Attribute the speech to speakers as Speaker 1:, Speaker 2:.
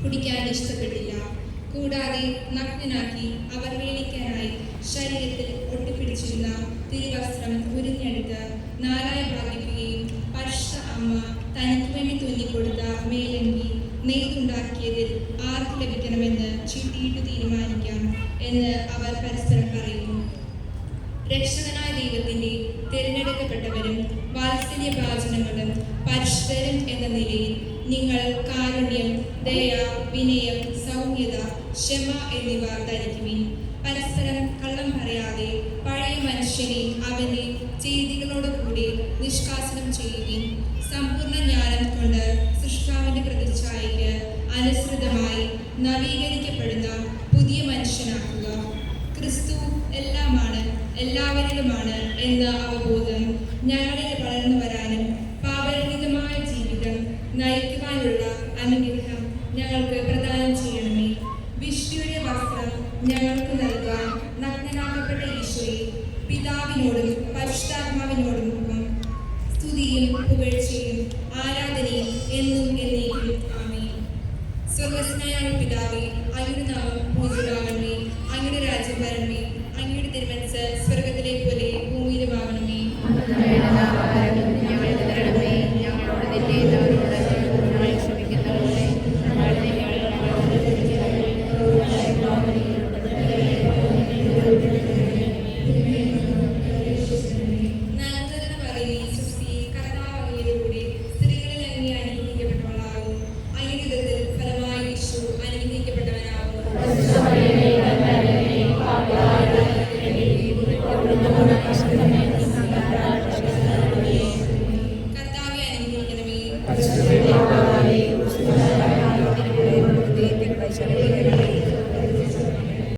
Speaker 1: കുടിക്കാൻ ഇഷ്ടപ്പെട്ടില്ല. കൂടാതെ നഗ്നനാക്കി അവർ വേണിക്കാനായി ശരീരത്തിൽ ഒട്ടിപ്പിടിച്ചിരുന്ന തിരുവസ്ത്രം ഉരിഞ്ഞെടുത്ത് നാലായി ഭാഗിക്കുകയും പരിശുദ്ധ അമ്മ തനിക്ക് വേണ്ടി തുന്നിക്കൊടുത്ത മേലങ്കി നെയ്തുണ്ടാക്കിയതിൽ ആർക്ക് ലഭിക്കണമെന്ന് ചീട്ടിയിട്ട് തീരുമാനിക്കാം എന്ന് അവർ പരസ്പരം പറയുന്നു. രക്ഷകനായ ദൈവത്തിന്റെ തിരഞ്ഞെടുക്കപ്പെട്ടവരും വാത്സല്യഭാചനങ്ങളും പരിശുദ്ധരും എന്ന നിലയിൽ നിങ്ങൾ കാരുണ്യം, ദയ, വിനയം, സൗമ്യത, ക്ഷമ എന്നിവ ധരിക്കുവിൻ. പരസ്പരം കള്ളം പറയാതെ പഴയ മനുഷ്യനെ അവന്റെ ചെയ്തികളോടുകൂടി നിഷ്കാസനം ചെയ്യുവിൻ. സമ്പൂർണ്ണ ജ്ഞാനം കൊണ്ട് സൃഷ്ടാവിന്റെ പ്രതിച്ഛായയ്ക്ക് അനുസൃതമായി നവീകരിക്കപ്പെടുന്ന പുതിയ മനുഷ്യനാക്കുക. ക്രിസ്തു എല്ലാമാണ്, എല്ലാവരിലുമാണ് എന്ന അവബോധം ഞങ്ങളിൽ വളർന്നു വരാനും പാപരഹിതമായ ജീവിതം നയിക്കുവാനുള്ള അനുഗ്രഹം ഞങ്ങൾക്ക് പ്രദാനം ചെയ്യണമേ. വിശുദ്ധിയുടെ വസ്ത്രം ഞങ്ങൾക്ക് നൽകാൻ നഗ്നനാക്കപ്പെട്ട ഈശോയെ പിതാവിനോടും പരിശുദ്ധാത്മാവിനോടും സ്തുതിയും പുകഴ്ചയും ആരാധനയും എന്നും എന്നേക്കും ആമേൻ. സ്വർഗ്ഗസ്ഥനായ പിതാവേ, അങ്ങയുടെ നാമം പൂജിതമാകണമേ. അങ്ങയുടെ രാജ്യം വരണമേ. അങ്ങയുടെ തിരുമനസ്സ് സ്വർഗ്ഗത്തിലെ പോലെ ഭൂമിയിലുമാകണമേ.
Speaker 2: Gracias.